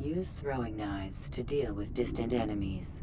Use throwing knives to deal with distant enemies.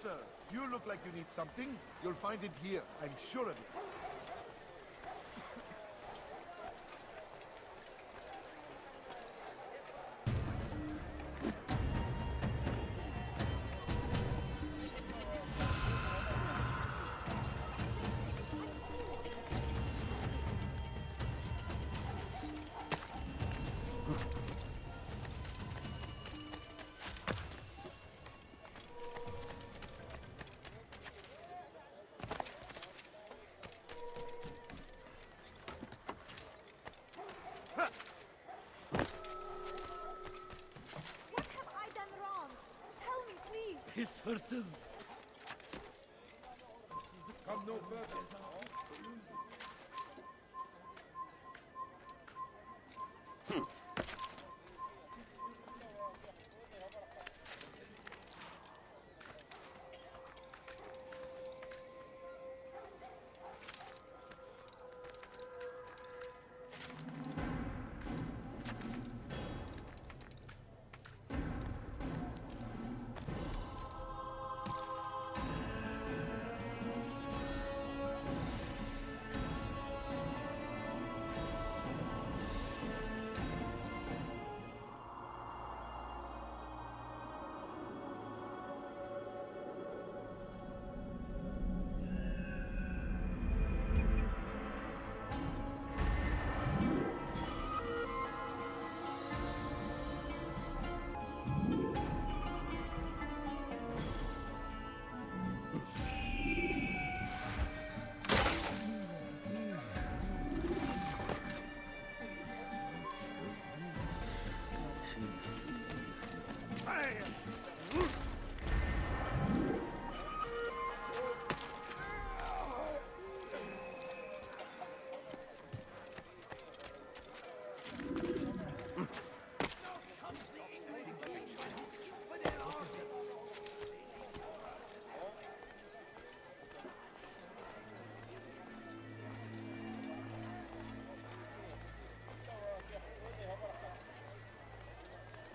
Sir, you look like you need something. You'll find it here, I'm sure of it. His horses come no further.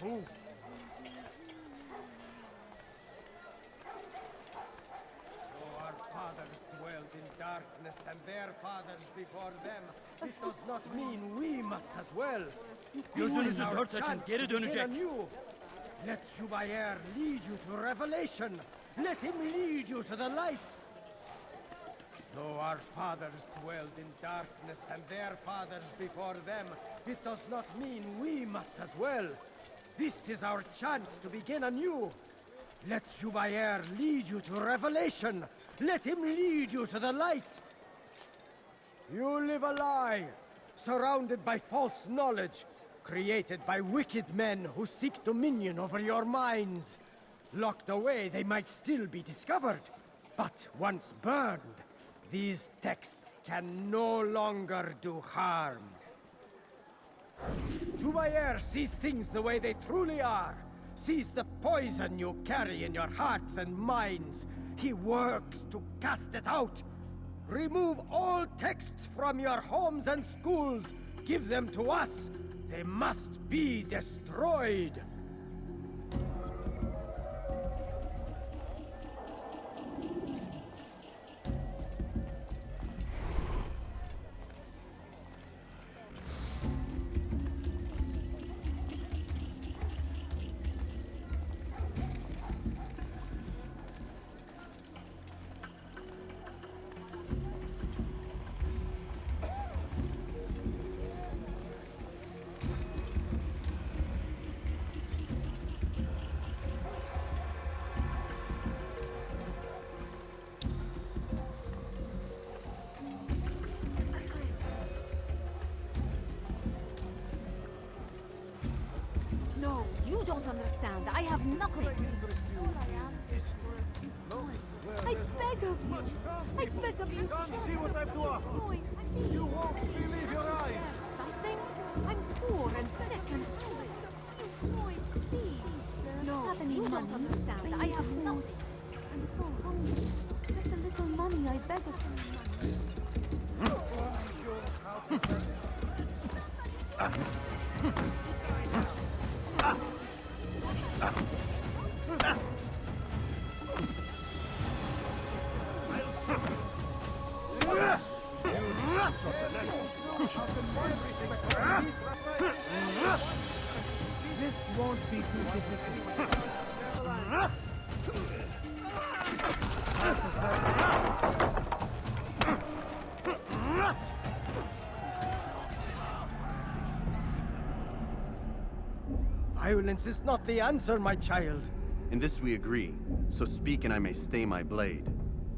Move. Our fathers dwelled in darkness, and their fathers before them. It does not mean we must as well. Gözünüzü dört açın, geri dönecek. Let Jubair lead you to revelation. Let him lead you to the light. Though our fathers dwelled in darkness, and their fathers before them, it does not mean we must as well. This is our chance to begin anew. Let Jubair lead you to revelation. Let him lead you to the light. You live a lie, surrounded by false knowledge, created by wicked men who seek dominion over your minds. Locked away, they might still be discovered. But once burned, these texts can no longer do harm. Jubair sees things the way they truly are, sees the poison you carry in your hearts and minds. He works to cast it out. Remove all texts from your homes and schools. Give them to us. They must be destroyed. don't understand. I have nothing. All I ask is for I beg of you. I beg of you. Come see what I've to offer. You won't believe your eyes. Something? I'm poor and sick and homeless. You boy, please. No, have any money? Don't understand. I have nothing. I'm so hungry. Just a little money. I beg of you. This won't be too difficult. Violence is not the answer, my child. In this we agree, so speak and I may stay my blade.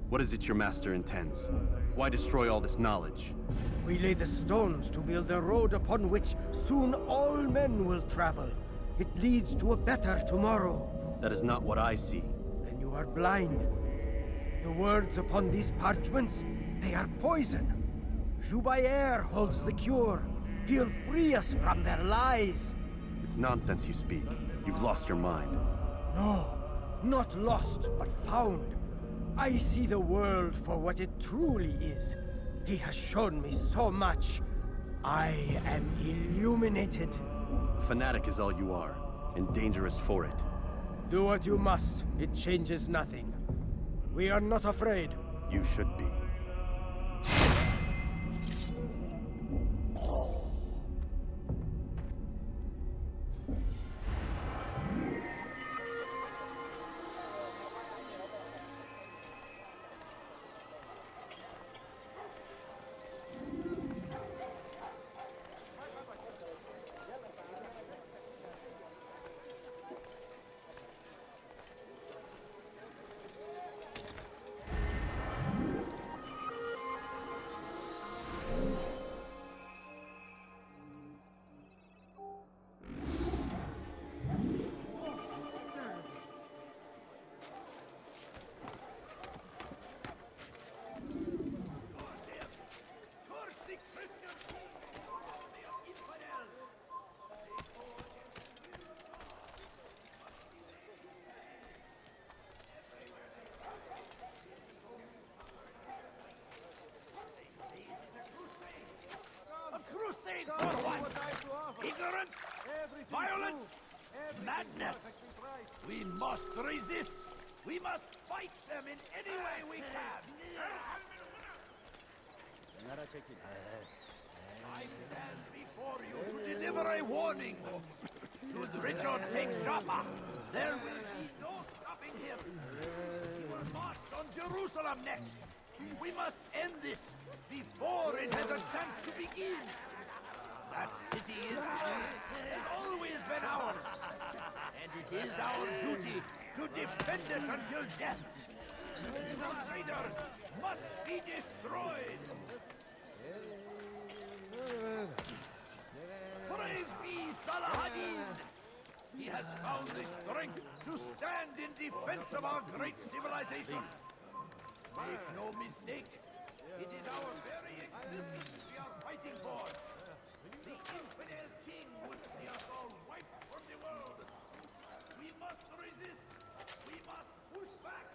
What is it your master intends? Why destroy all this knowledge? We lay the stones to build a road upon which soon all men will travel. It leads to a better tomorrow. That is not what I see. Then you are blind. The words upon these parchments, they are poison. Jubair holds the cure. He'll free us from their lies. It's nonsense you speak. You've lost your mind. No, not lost, but found. I see the world for what it truly is. He has shown me so much. I am illuminated. A fanatic is all you are, and dangerous for it. Do what you must. It changes nothing. We are not afraid. You should be. Crusade for what? Ignorance? Violence? Madness? We must resist. We must fight them in any way we can. I stand before you to deliver a warning. Should Richard take Jaffa, there will be no stopping him. He will march on Jerusalem next. We must end this before it has a chance to begin. That city has always been ours, and it is our duty to defend it until death. The traitors must be destroyed. Praise be Salahadin! He has found the strength to stand in defense of our great civilization. Make no mistake, it is our very existence we are fighting for. The infidel king would see us all wiped from the world. We must resist. We must push back.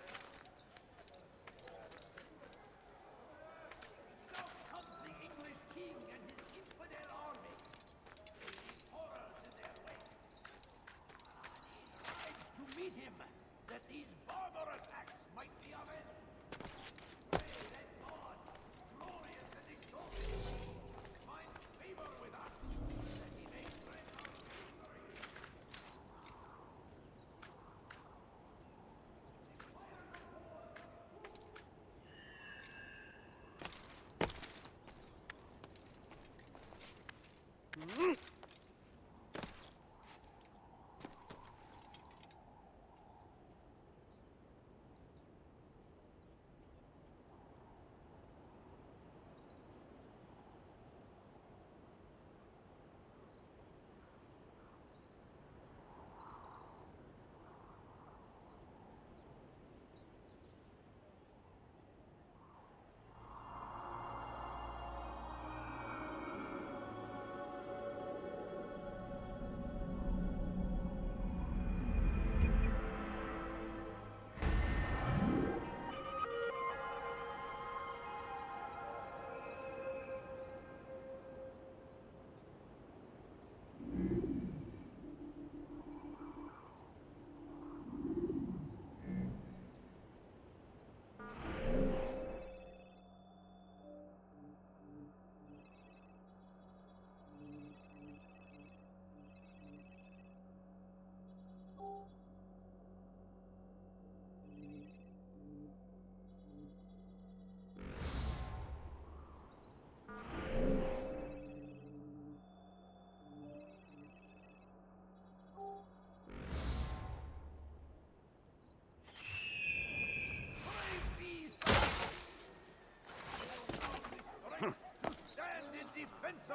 Now comes the English king and his infidel army, taking horrors in their wake. He rides to meet him, that these barbarous acts might be avenged. Pray that God, glorious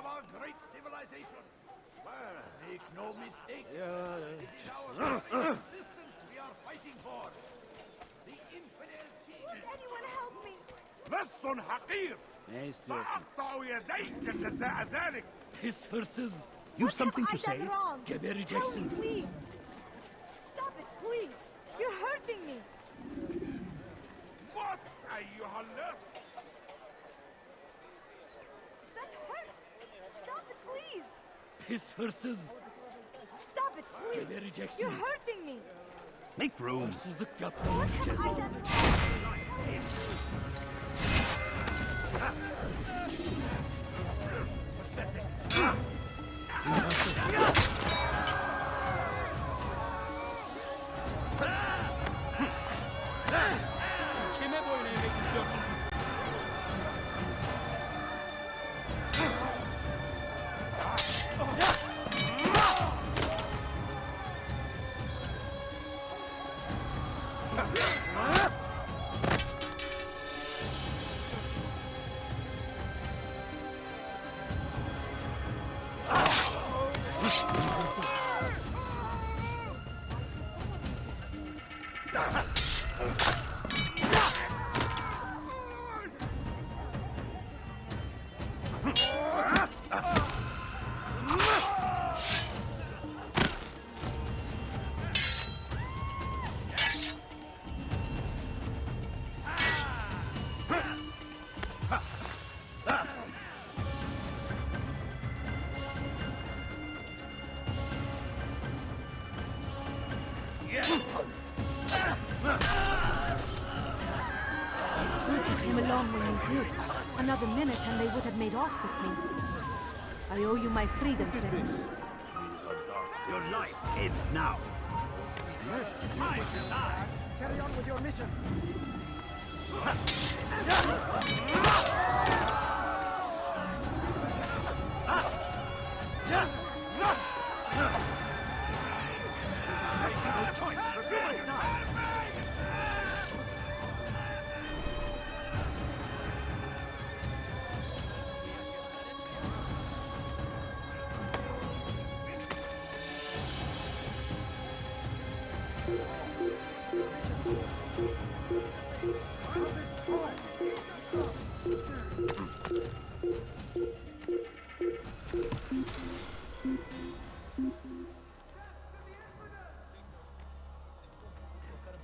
of our great civilization. Well, make no mistake. It is our very existence we are fighting for. The infidel king. Anyone help me? لص حقير سأقطع يديك جزاء ذلك. His verses. You've What something have to I say? done wrong? Jubair Help Jackson. me, please. Stop it, please. You're hurting me. موت أيها اللص. That hurts. Stop it, please. His verses. Stop it, please. Jubair Jackson. You're hurting me. Make room. What have I done wrong? Kime boyun eğmek istiyorsun? Good you came along when you did. Another minute and they would have made off with me. I owe you my freedom, sir. Your life ends now. Carry on with your mission.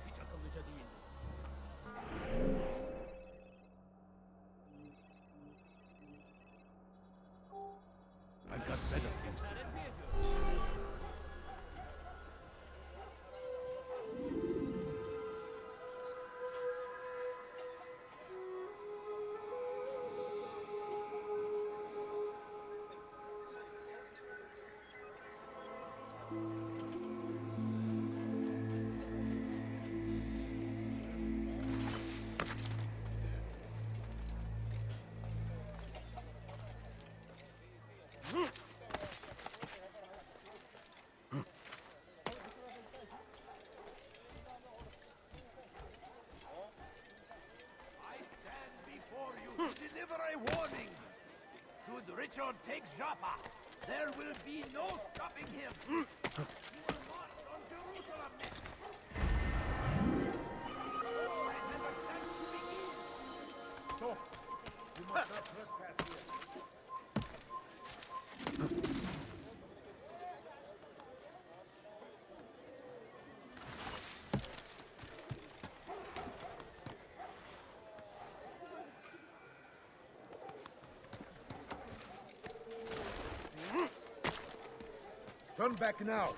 Hiç akıllıca değil. I've got better things to do. I stand before you to deliver a warning. Should Richard take Joppa, there will be no stopping him. He will march on Jerusalem next. And let the dance begin. So, you must not trespass here. Turn back now.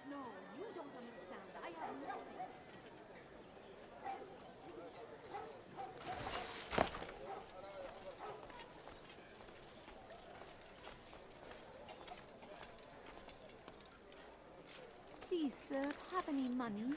No, you don't understand. I have nothing. Please, sir, have any money?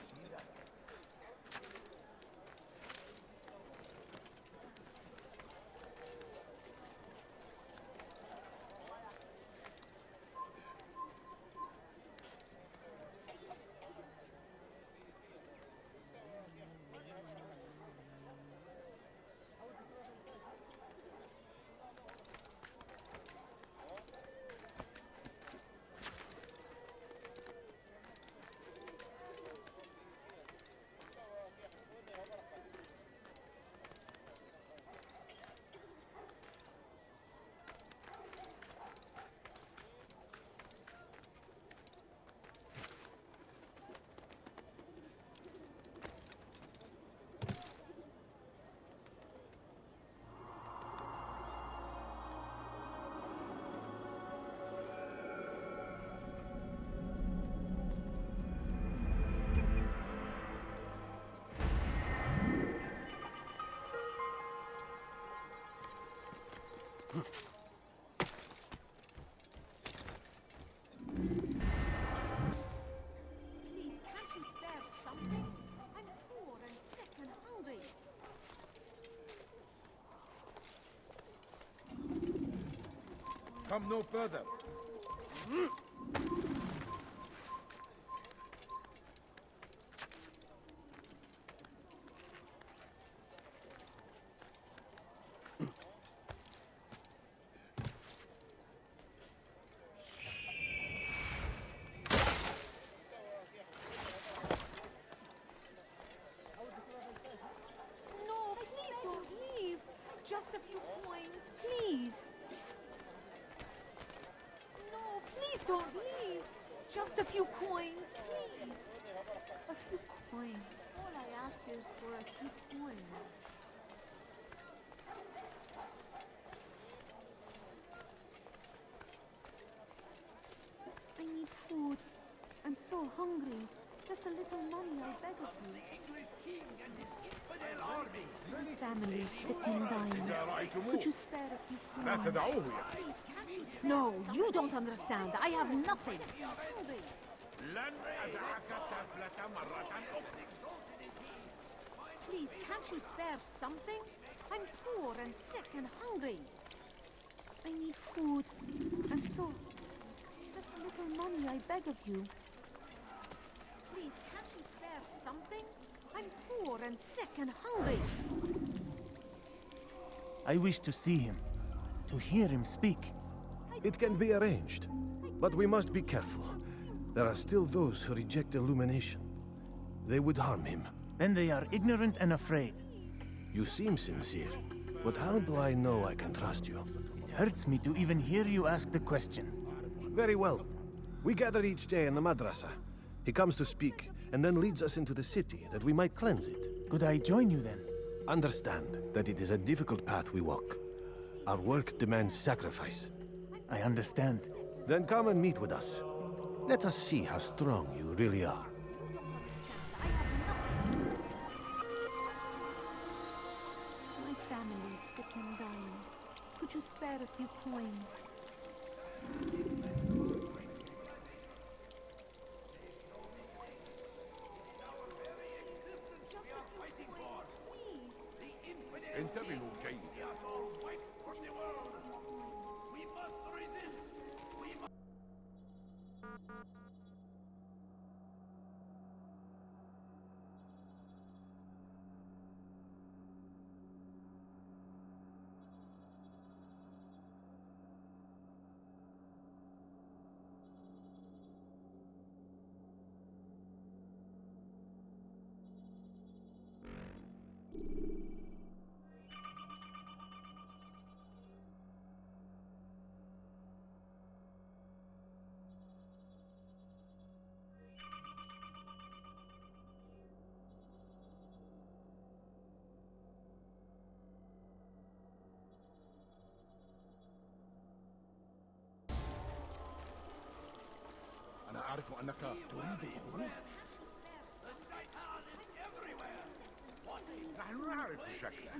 Please, can't you spare something? I'm poor and sick and hungry. Come no further. No, please don't leave. Just a few coins, please. No, please don't leave. Just a few coins, please. A few coins. All I ask is for a few coins. I need food. I'm so hungry. Just a little money, I beg of you. English king and his infidel army. My family is sick and dying. Could you spare a few لا coins? تدعوه يعني. No, you don't understand. I have nothing. I'm hungry. لن أدعك طفلة مرة أخرى. Please, can't you spare something? I'm poor and sick and hungry. I need food. I'm so... Just a little money, I beg of you. Please, can't you spare something? I'm poor and sick and hungry. I wish to see him, to hear him speak. It can be arranged, but we must be careful. There are still those who reject illumination. They would harm him. Then they are ignorant and afraid. You seem sincere, but how do I know I can trust you? It hurts me to even hear you ask the question. Very well. We gather each day in the madrasa. He comes to speak, and then leads us into the city that we might cleanse it. Could I join you then? Understand that it is a difficult path we walk. Our work demands sacrifice. I understand. Then come and meet with us. Let us see how strong you really are. I have nothing. My family is sick and dying. Could you spare a few coins? انتبهوا جيدا. We must resist. We must... أنا أعرف أنك تريد الخروج. نحن نعرف شكله.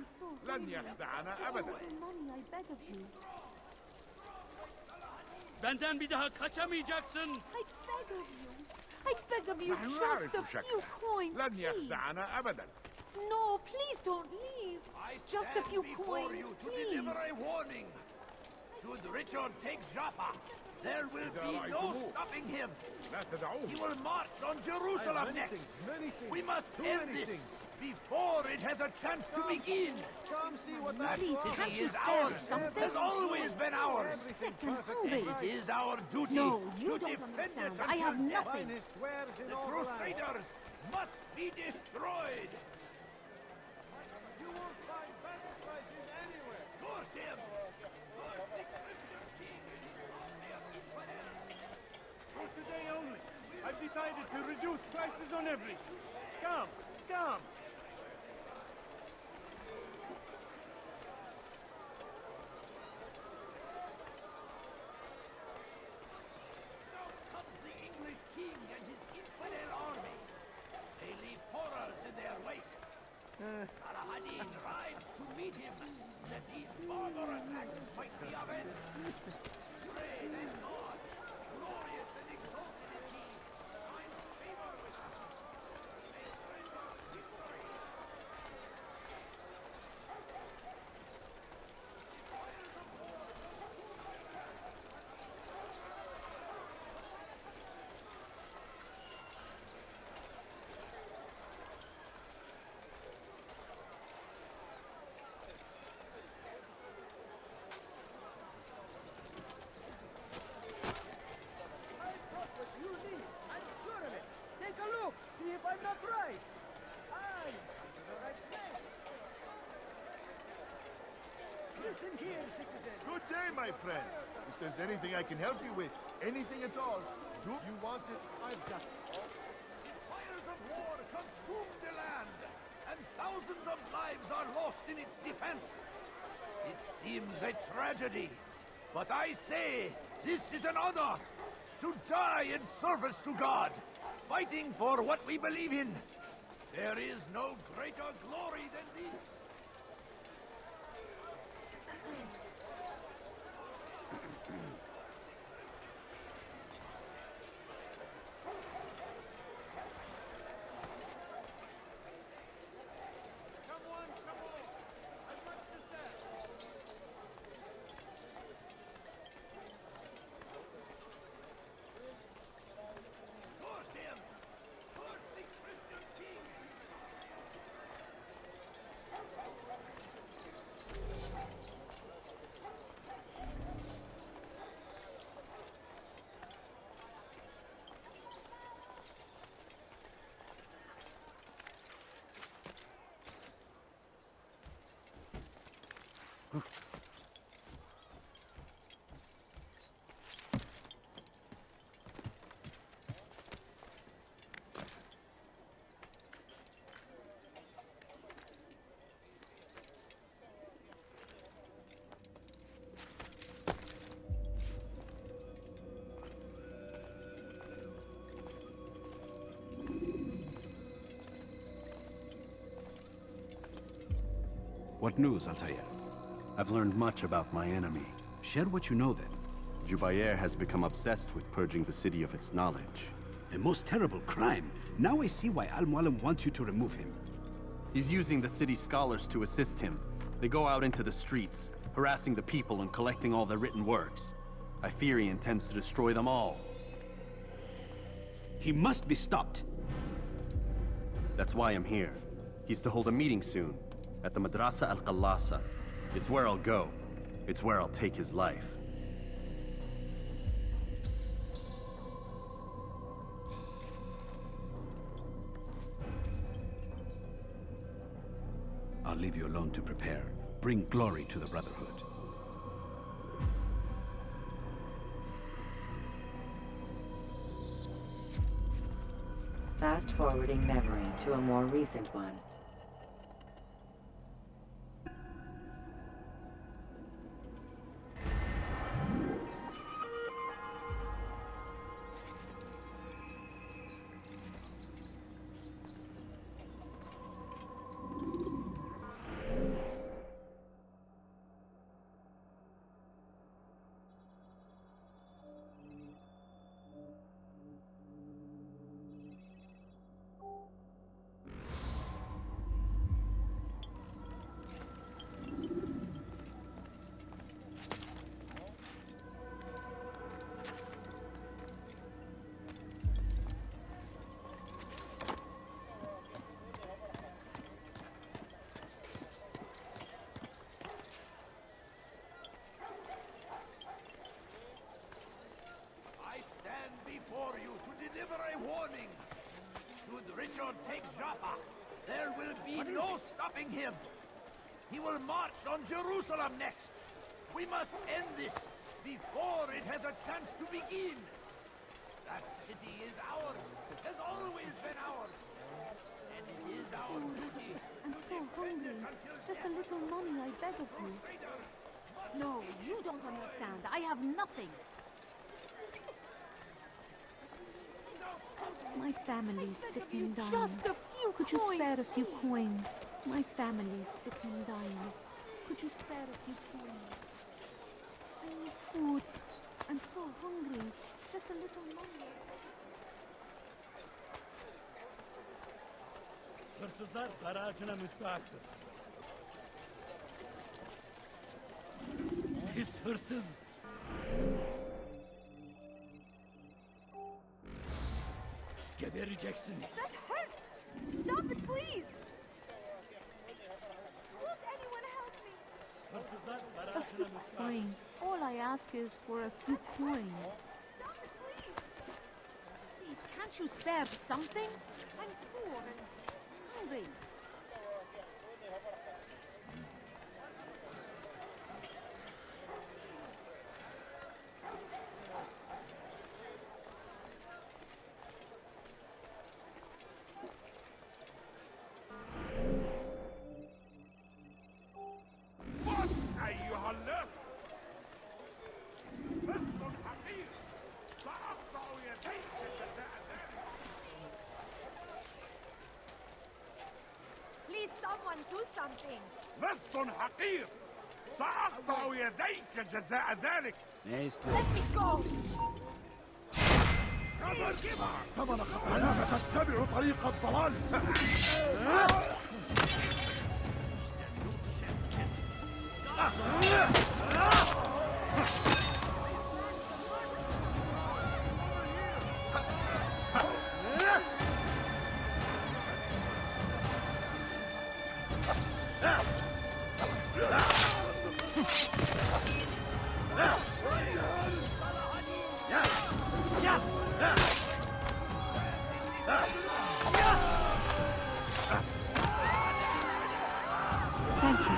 لن يخدعنا أبدا. Money, I beg of you. Benden bir daha kaçamayacaksın. I beg of you. I beg of you, نحن just نعرف a few شكله. coins, لن please. يخدعنا أبدا. No, please don't leave. I Just a stand few before coins, you to please. deliver a warning. Should Richard take Jaffa, there will إذا be no رأيتموه. stopping him. لا تدعوه. He will march on Jerusalem next. Many things. We must Too end many this things. before it has a chance to begin. Come see what That Please, can't city you is spare ours. something? Has always been ours. Sick and hungry. It is our duty No, to you don't defend it understand. I until have death. nothing. The Crusaders must be destroyed. You won't find better prices anywhere. Force him. Force the Christian king and his army of infidels. For today only, I've decided to reduce prices on everything. Come, come. Now comes the English king and his infidel army. They leave horrors in their wake. Saladin rides to meet him. That these barbarous might be avenged. Great and God, glorious and exalted is he. Find favor with us. May surrender victory. What you need, I'm sure of it. Take a look, see if I'm not right. I'm in the right place. Listen here, citizen. Good day, my friend. If there's anything I can help you with, anything at all, do you want it? I've got it. Fires of war consume the land, and thousands of lives are lost in its defense. It seems a tragedy, but I say this is an honor to die in service to God, fighting for what we believe in. There is no greater glory than this. Curse him! Curse the Christian king! What news, Altair? I've learned much about my enemy. Share what you know then. Jubair has become obsessed with purging the city of its knowledge. The most terrible crime. Now I see why Al-Mualim wants you to remove him. He's using the city scholars to assist him. They go out into the streets, harassing the people and collecting all their written works. I fear he intends to destroy them all. He must be stopped. That's why I'm here. He's to hold a meeting soon, at the Madrasa Al-Qallasa. It's where I'll go. It's where I'll take his life. I'll leave you alone to prepare. Bring glory to the Brotherhood. Fast-forwarding memory to a more recent one. before you to deliver a warning. Should Richard take Joppa, there will be no stopping him. He will march on Jerusalem next. We must end this before it has a chance to begin. That city is ours, has always been ours. And it is our duty. I'm so hungry. Just a little money, I beg of you. No, you don't understand. I have nothing. My family's sick and dying. Just a few Could you coins. spare a few coins? My family's sick and dying. Could you spare a few coins? I need food. I'm so hungry. Just a little longer. Hırsızlar garajına müstahaktır. Pis hırsız. Gebereceksin. That hurts! Stop it, please! Won't anyone help me? Hırsızlar garajına müstahaktır. Coins. All I ask is for a few coins. Stop it, please! Please, can't you spare something? I'm poor and hungry. أيها اللص لص حقير سأقطع يديك جزاء ذلك. Please, someone do something. لص حقير سأقطع يديك جزاء ذلك. Let me go! ثمن خطاياك تتبع طريق الضلال. Thank you.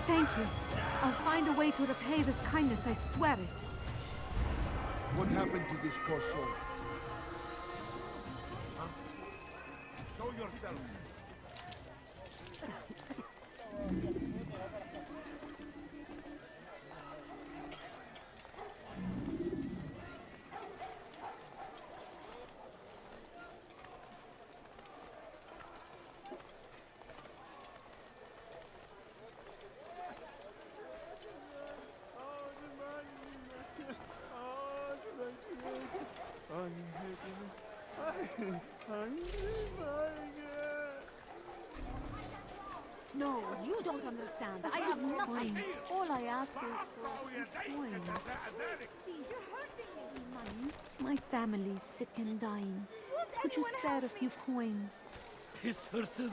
Thank you. I'll find a way to repay this kindness, I swear it. What happened to this poor soul? Huh? Show yourself. No, you don't understand. I have nothing. All I ask is for a few coins. Please, you're hurting me. Money. My family's sick and dying. Could you spare a few coins? Pis hırsız.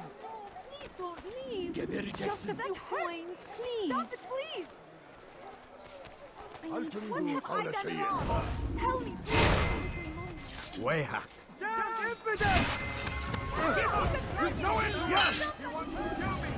Please don't leave. Gebereceksin. Just a few coins, please. Stop it, please. What have I done wrong? Tell me, please. Wayhack. No, it's yes! You want to kill me?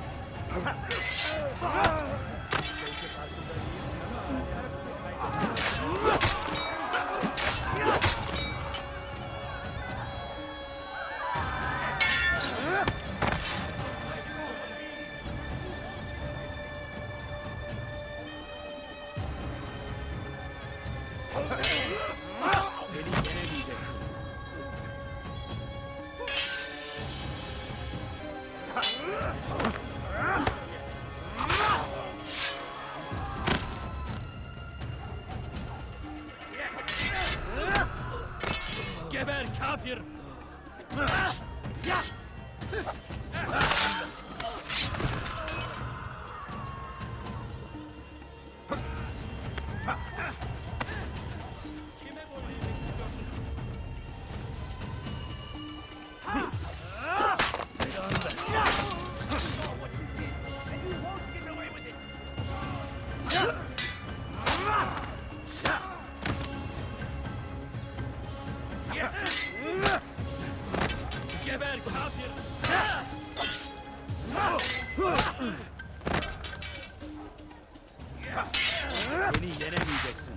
Geber kafir. Kime boyun eğmek istiyorsun? And you won't get away with it! Geber kafir. Beni yenemeyeceksin.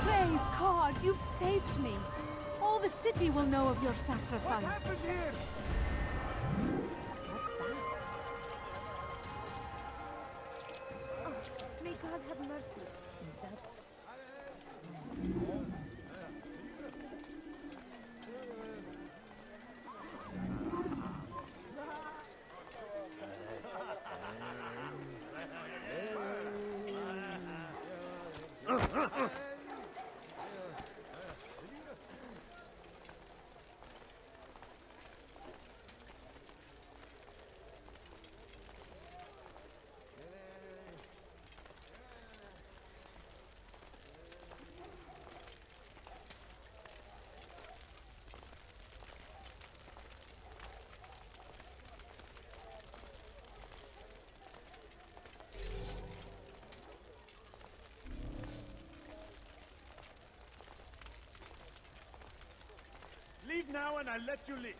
Praise God, you've saved me. All the city will know of your sacrifice. Oh, may God have mercy. Is that... now and I'll let you live.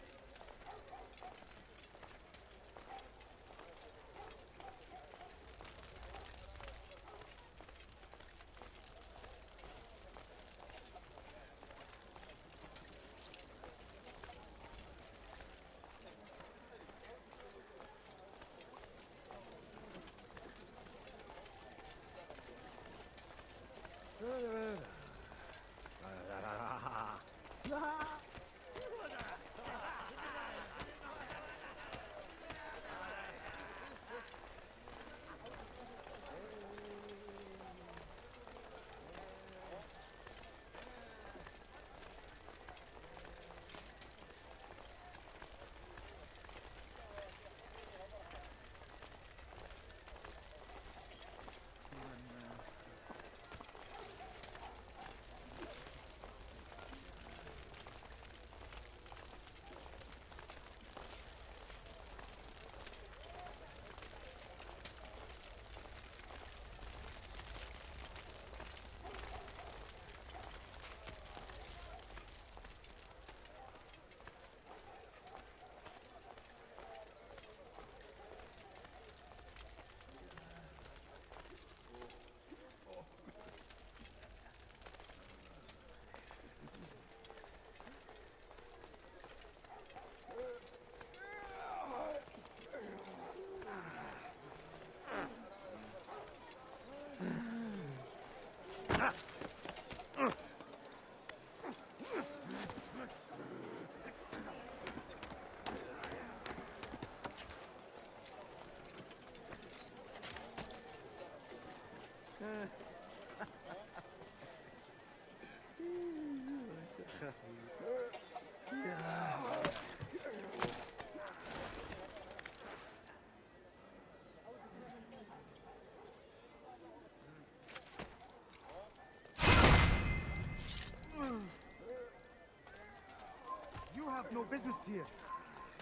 You have no business here.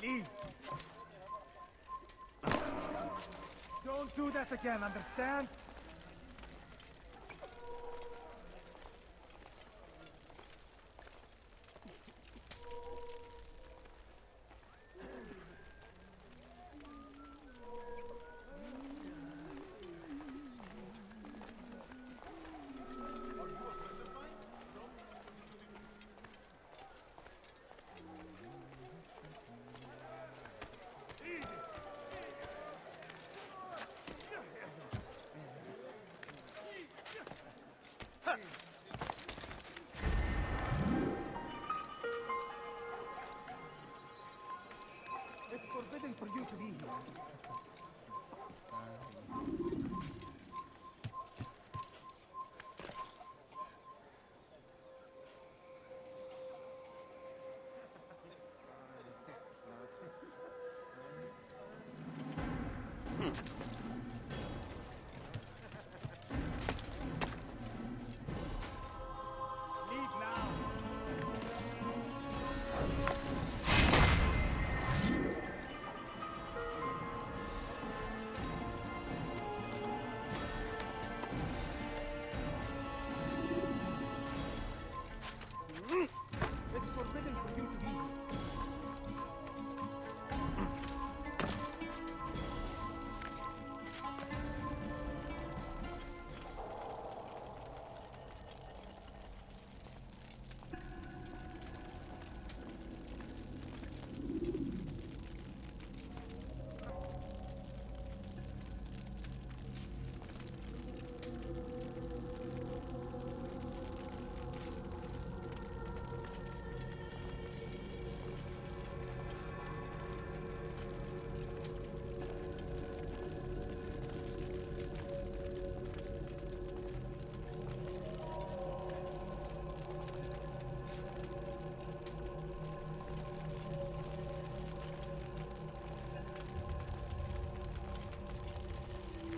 Leave. Don't do that again, understand? It's forbidden for you to be here. Leave now. It's forbidden for you to be here.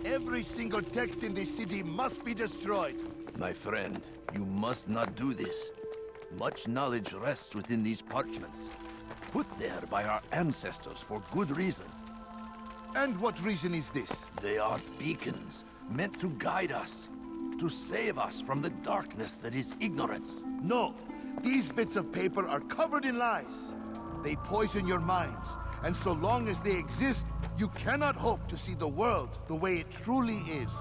Every single text in this city must be destroyed. My friend, you must not do this. Much knowledge rests within these parchments, put there by our ancestors for good reason. And what reason is this? They are beacons, meant to guide us, to save us from the darkness that is ignorance. No, These bits of paper are covered in lies. They poison your minds, and so long as they exist, you cannot hope to see the world the way it truly is.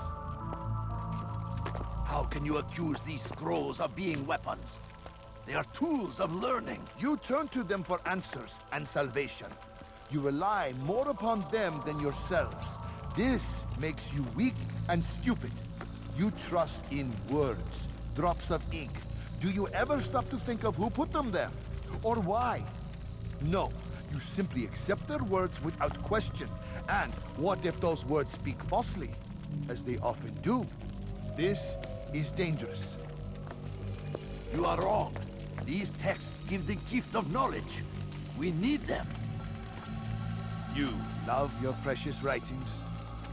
How can you accuse these scrolls of being weapons? They are tools of learning. You turn to them for answers and salvation. You rely more upon them than yourselves. This makes you weak and stupid. You trust in words, drops of ink. Do you ever stop to think of who put them there? Or why? No, you simply accept their words without question. And what if those words speak falsely? As they often do. This is dangerous. You are wrong. These texts give the gift of knowledge. We need them. You love your precious writings?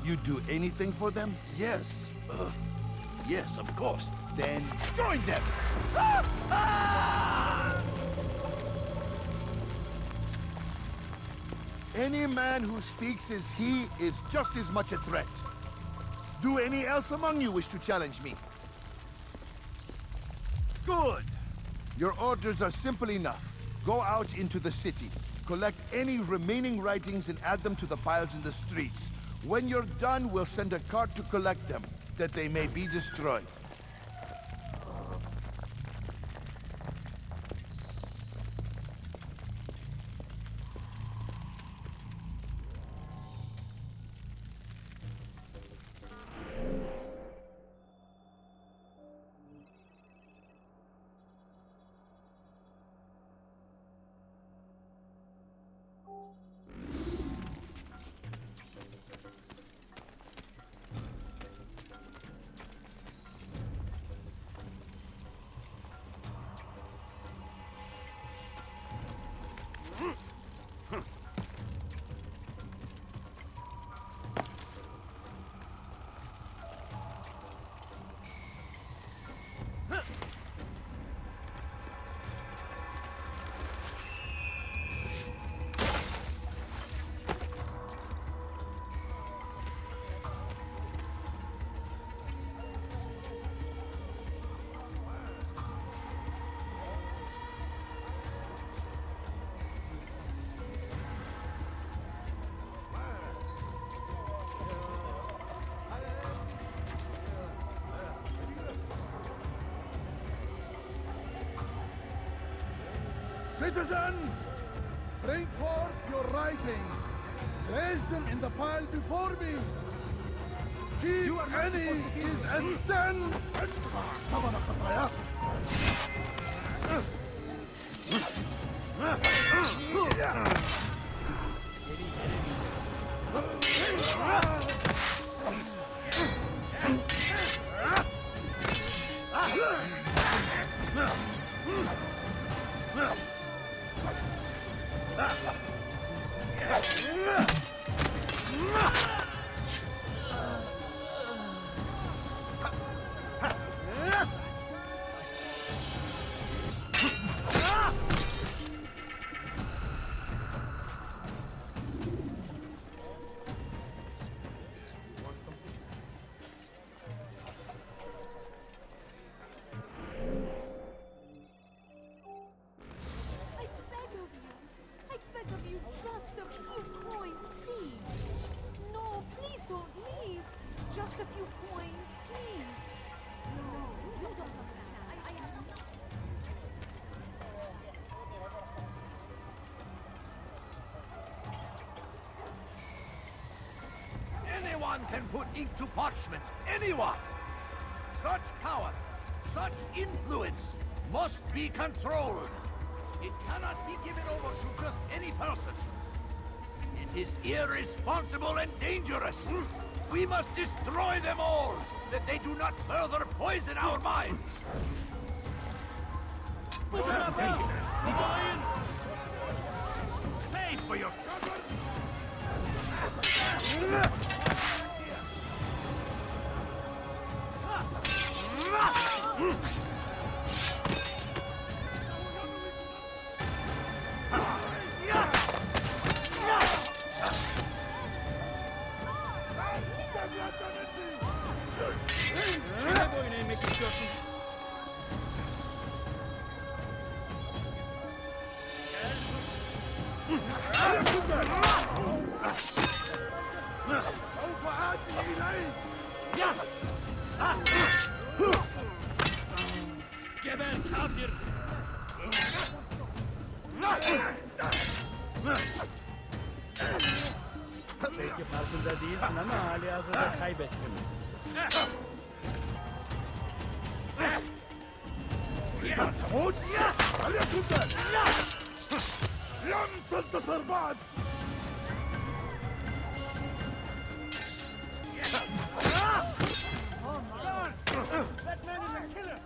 You'd do anything for them? Yes. Yes, of course. Then join them! Any man who speaks as he is just as much a threat. Do any else among you wish to challenge me? Good. Your orders are simple enough. Go out into the city, collect any remaining writings and add them to the piles in the streets. When you're done, we'll send a cart to collect them, that they may be destroyed. Citizens, bring forth your writings. Place them in the pile before me. Keep any is a sin. Anyone can put ink to parchment. Anyone! Such power, such influence must be controlled. It cannot be given over to just any person. It is irresponsible and dangerous. We must destroy them all, that they do not further poison our minds. Pay for your trouble! سوف آتي إليك. جبل كافر. Belki farkında değilsin ama hali hazırda kaybettim. تموت؟ فليكن ذلك. لم تنتصر بعد. That man is a killer!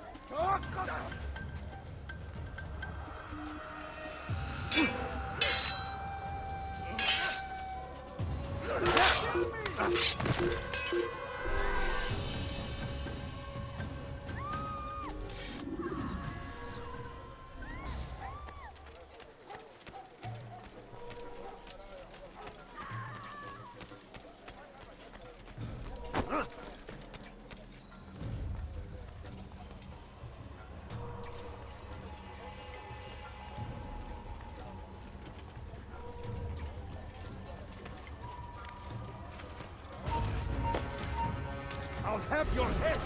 I'll have your head!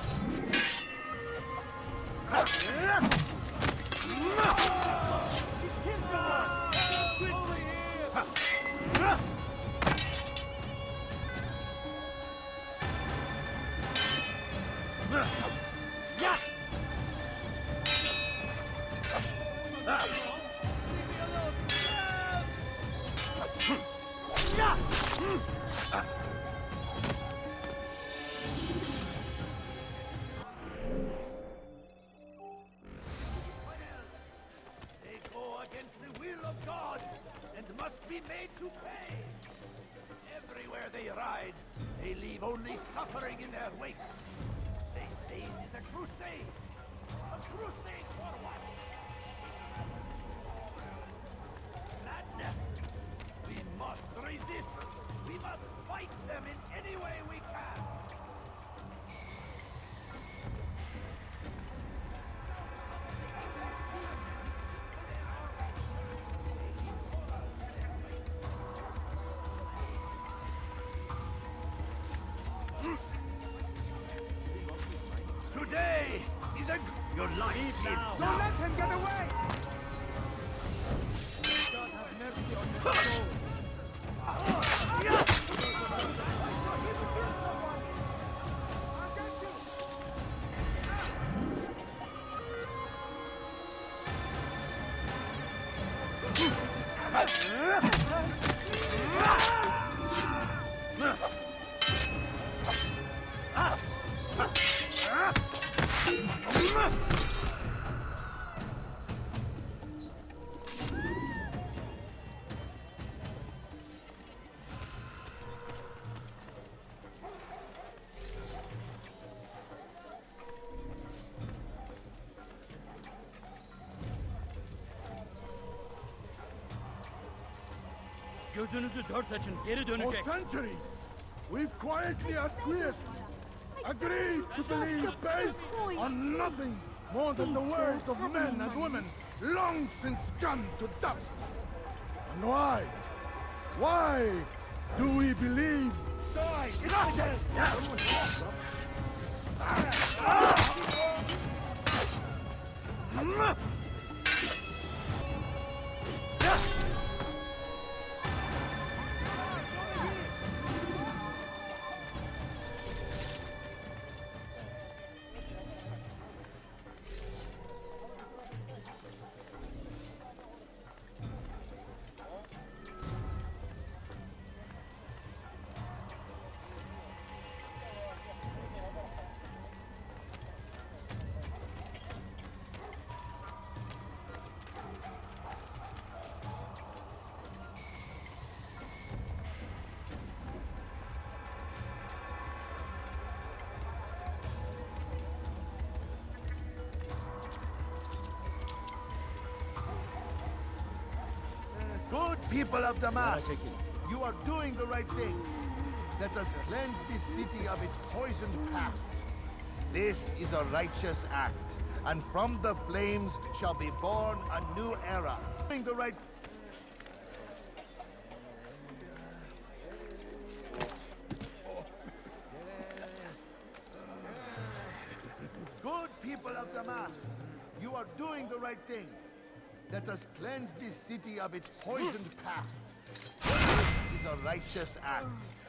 They go against the will of God and must be made to pay. Everywhere they ride, they leave only suffering in their wake. They say it is a crusade. A crusade for what? Madness. We must resist. We must fight them in any way we can. Today is a... Your life is now. Don't let him get away! God have mercy on your soul! Gözünüzü dört açın, geri For dönecek. centuries, we've quietly acquiesced, agreed to believe based on nothing more than the words of men and women long since gone to dust. And why? Why do we believe? Good people of Damascus, you are doing the right thing. Let us cleanse this city of its poisoned past. This is a righteous act, and from the flames shall be born a new era. Doing the right... of Damascus, you are doing the right thing. Let us cleanse this city of its poisoned past. This is a righteous act,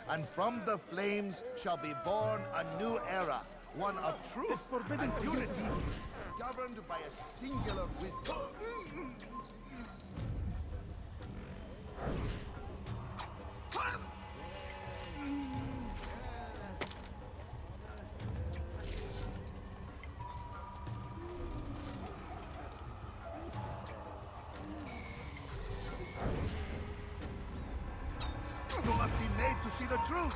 and from the flames shall be born a new era, one of truth and unity, governed by a singular wisdom. You must be made to see the truth.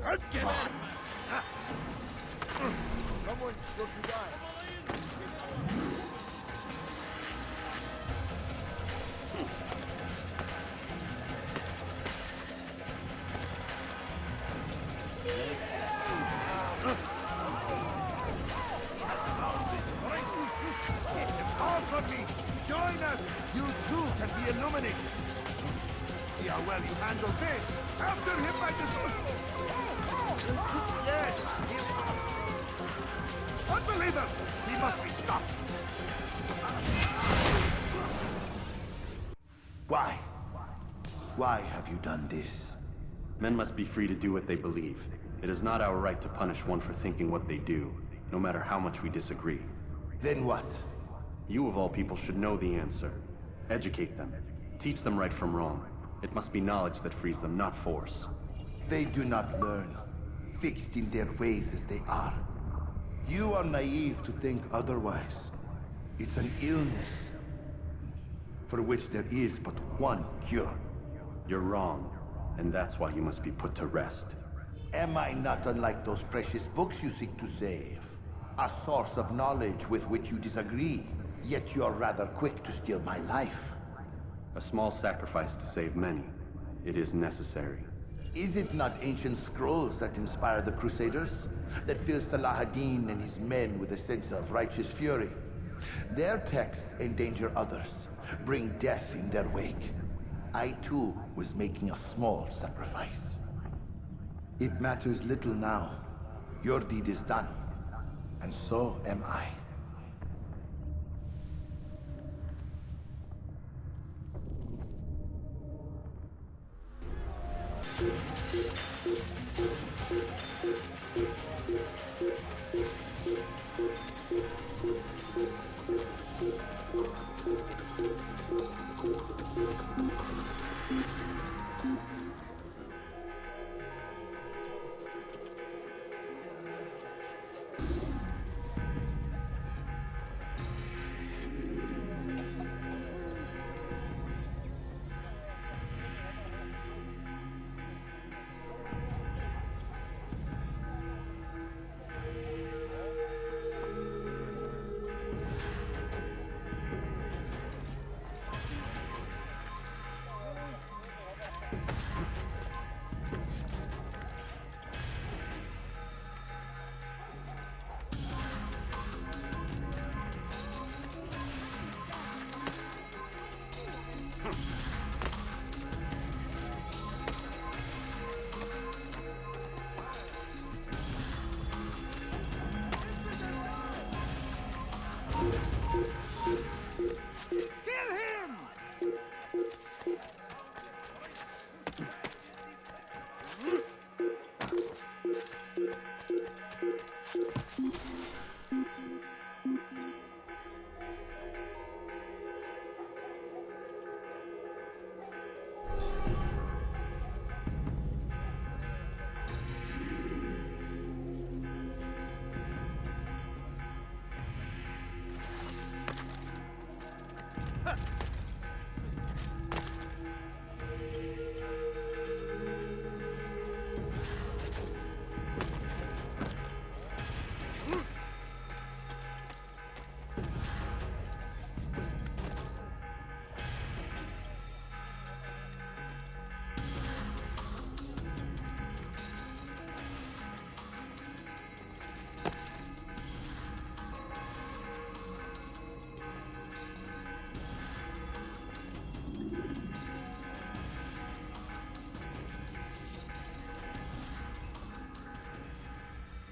Let's get it. Someone should be dying. Call from me. Join us. You too can be illuminated. See how well you handle this. After him, I just... Yes, him. Unbeliever! He must be stopped. Why? Why have you done this? Men must be free to do what they believe. It is not our right to punish one for thinking what they do, no matter how much we disagree. Then what? You of all people should know the answer. Educate them. Teach them right from wrong. It must be knowledge that frees them, not force. They do not learn, fixed in their ways as they are. You are naive to think otherwise. It's an illness, for which there is but one cure. You're wrong, and that's why you must be put to rest. Am I not unlike those precious books you seek to save? A source of knowledge with which you disagree, yet you are rather quick to steal my life. A small sacrifice to save many. It is necessary. Is it not ancient scrolls that inspire the Crusaders? That fill Salah ad-Din and his men with a sense of righteous fury? Their texts endanger others, bring death in their wake. I too was making a small sacrifice. It matters little now. Your deed is done, and so am I.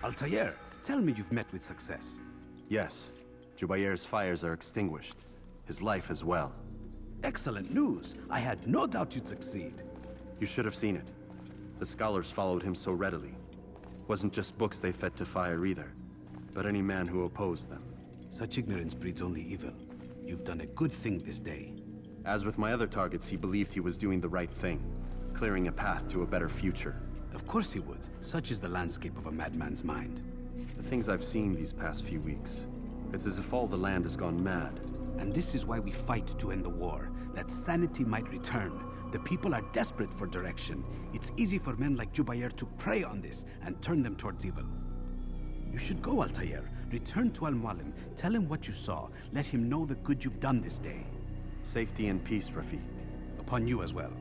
Altair, Tell me you've met with success. Yes. Jubair's fires are extinguished. His life as well. Excellent news. I had no doubt you'd succeed. You should have seen it. The scholars followed him so readily. Wasn't just books they fed to fire either, but any man who opposed them. Such ignorance breeds only evil. You've done a good thing this day. As with my other targets, he believed he was doing the right thing, clearing a path to a better future. Of course he would. Such is the landscape of a madman's mind. The things I've seen these past few weeks, it's as if all the land has gone mad. And this is why we fight to end the war, that sanity might return. The people are desperate for direction. It's easy for men like Jubair to prey on this and turn them towards evil. You should go, Altair. Return to Al-Mualim. Tell him what you saw. Let him know the good you've done this day. Safety and peace, Rafiq. Upon you as well.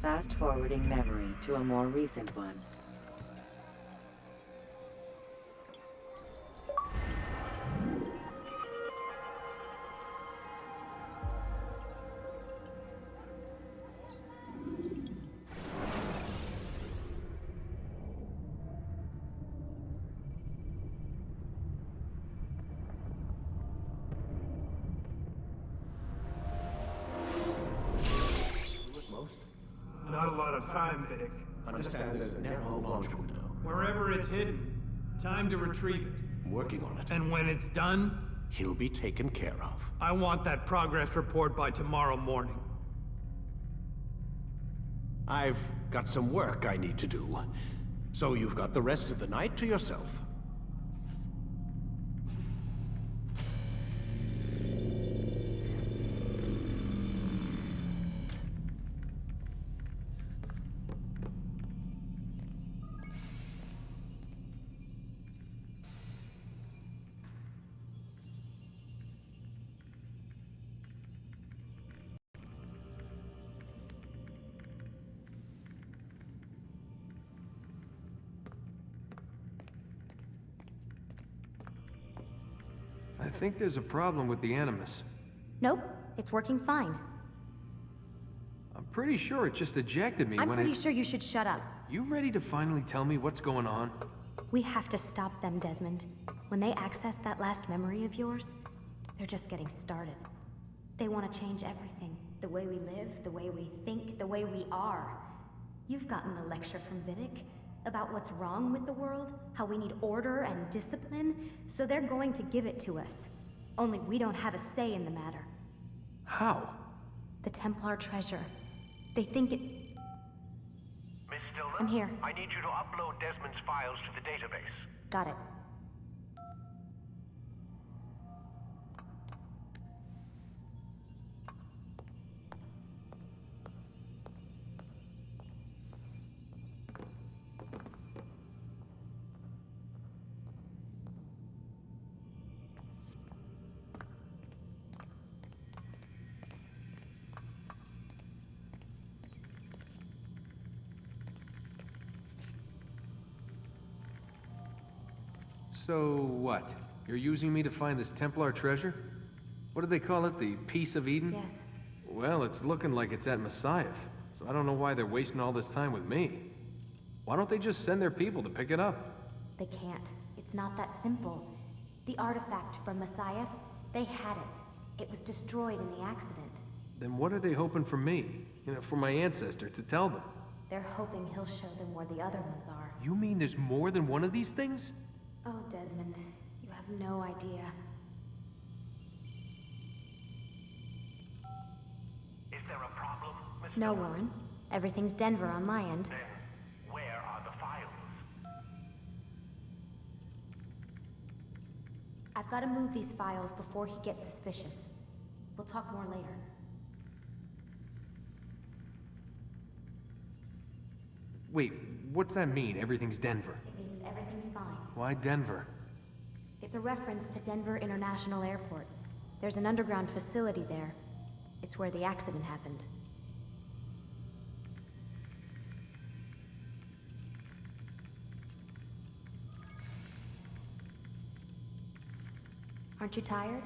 Fast-forwarding memory to a more recent one. Not a lot of time, Vidic. Understand there's a narrow launch window. Wherever it's hidden, time to retrieve it. I'm working on it. And when it's done, He'll be taken care of. I want that progress report by tomorrow morning. I've got some work I need to do. So you've got the rest of the night to yourself. I think there's a problem with the Animus. Nope, it's working fine. I'm pretty sure it just ejected me I'm when pretty sure you should shut up. You ready to finally tell me what's going on? We have to stop them, Desmond. When they access that last memory of yours, they're just getting started. They want to change everything. The way we live, the way we think, the way we are. You've gotten the lecture from Vidic about what's wrong with the world, how we need order and discipline, so they're going to give it to us. Only we don't have a say in the matter. How? The Templar treasure. They think it... Miss Stillman? I'm here. I need you to upload Desmond's files to the database. Got it. So what? You're using me to find this Templar treasure? What do they call it? The Piece of Eden? Yes. Well, it's looking like it's at Messiah, so I don't know why they're wasting all this time with me. Why don't they just send their people to pick it up? They can't. It's not that simple. The artifact from Messiah, they had it. It was destroyed in the accident. Then what are they hoping for me? You know, for my ancestor to tell them? They're hoping he'll show them where the other ones are. You mean there's more than one of these things? Oh, Desmond, you have no idea. Is there a problem, Miss No, Stillman? Warren. Everything's Denver on my end. Then, where are the files? I've got to move these files before he gets suspicious. We'll talk more later. Wait, what's that mean, everything's Denver? It means everything's fine. Why Denver? It's a reference to Denver International Airport. There's an underground facility there. It's where the accident happened. Aren't you tired?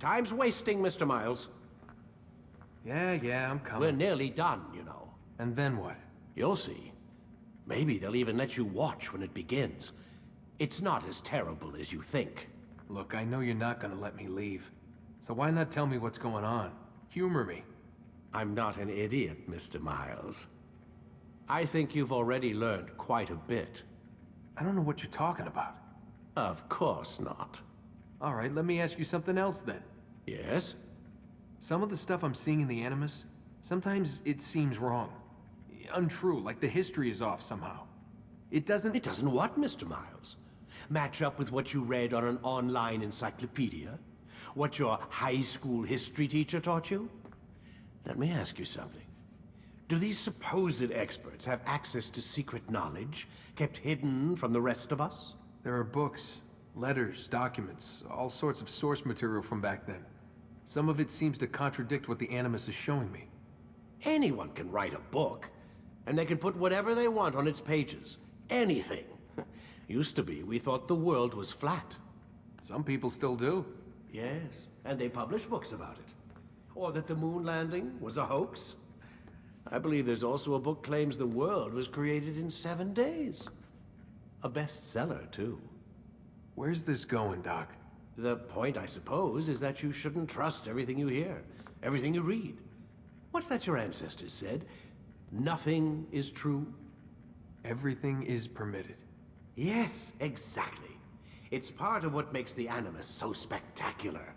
Time's wasting, Mr. Miles. Yeah, I'm coming. We're nearly done, you know. And then what? You'll see. Maybe they'll even let you watch when it begins. It's not as terrible as you think. Look, I know you're not gonna let me leave. So why not tell me what's going on? Humor me. I'm not an idiot, Mr. Miles. I think you've already learned quite a bit. I don't know what you're talking about. Of course not. All right, let me ask you something else then. Yes? Some of the stuff I'm seeing in the Animus, sometimes it seems wrong. Untrue, like the history is off somehow. It doesn't... It doesn't what, Mr. Miles? Match up with what you read on an online encyclopedia? What your high school history teacher taught you? Let me ask you something. Do these supposed experts have access to secret knowledge kept hidden from the rest of us? There are books, letters, documents, all sorts of source material from back then. Some of it seems to contradict what the Animus is showing me. Anyone can write a book, and they can put whatever they want on its pages. Anything. Used to be, we thought the world was flat. Some people still do. Yes, and they publish books about it. Or that the moon landing was a hoax. I believe there's also a book claims the world was created in 7 days. A bestseller, too. Where's this going, Doc? The point, I suppose, is that you shouldn't trust everything you hear, everything you read. What's that your ancestors said? Nothing is true? Everything is permitted. Yes, exactly. It's part of what makes the Animus so spectacular.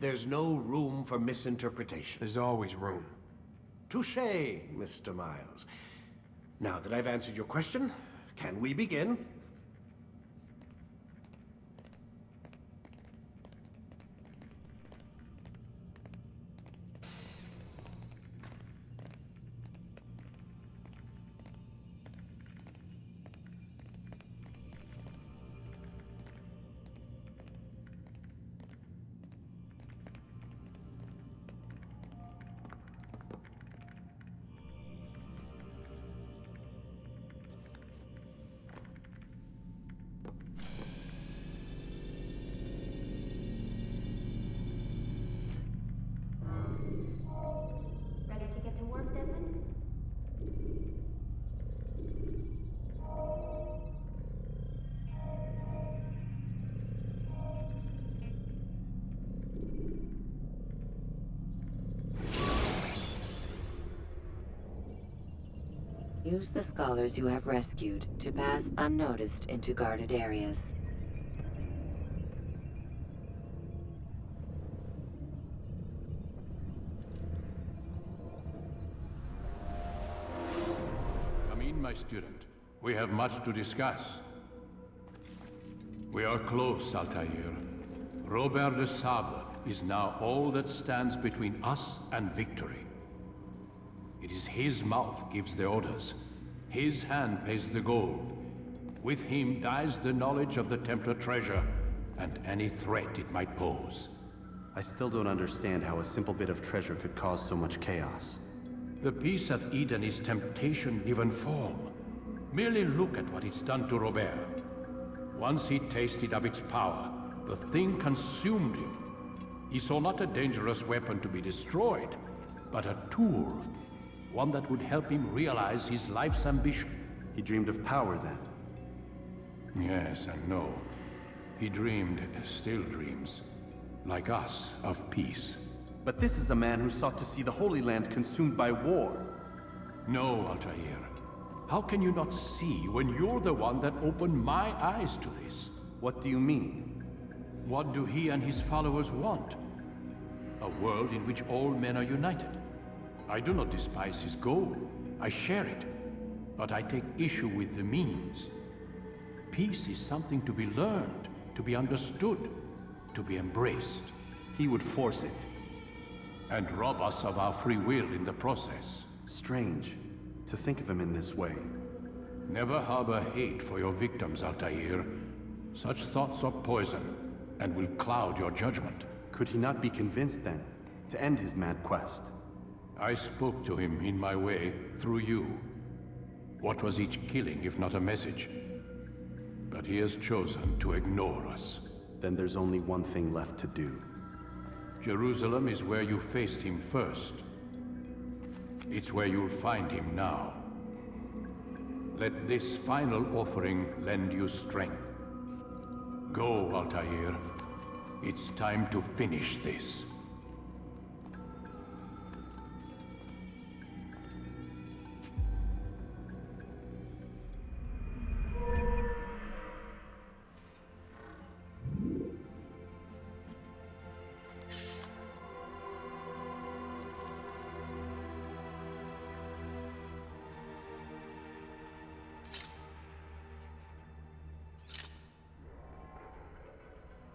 There's no room for misinterpretation. There's always room. Touché, Mr. Miles. Now that I've answered your question, can we begin? Ready to get to work, Desmond? Use the scholars you have rescued to pass unnoticed into guarded areas. Come in, my student. We have much to discuss. We are close, Altair. Robert de Sable is now all that stands between us and victory. It is his mouth gives the orders. His hand pays the gold. With him dies the knowledge of the Templar treasure and any threat it might pose. I still don't understand how a simple bit of treasure could cause so much chaos. The peace of Eden is temptation given form. Merely look at what it's done to Robert. Once he tasted of its power, the thing consumed him. He saw not a dangerous weapon to be destroyed, but a tool. One that would help him realize his life's ambition. He dreamed of power then? Yes and no. He dreamed, still dreams, like us, of peace. But this is a man who sought to see the Holy Land consumed by war. No, Altair. How can you not see when you're the one that opened my eyes to this? What do you mean? What do he and his followers want? A world in which all men are united. I do not despise his goal. I share it. But I take issue with the means. Peace is something to be learned, to be understood, to be embraced. He would force it. And rob us of our free will in the process. Strange, to think of him in this way. Never harbor hate for your victims, Altair. Such thoughts are poison, and will cloud your judgment. Could he not be convinced, then, to end his mad quest? I spoke to him in my way, through you. What was each killing if not a message? But he has chosen to ignore us. Then there's only one thing left to do. Jerusalem is where you faced him first. It's where you'll find him now. Let this final offering lend you strength. Go, Altair. It's time to finish this.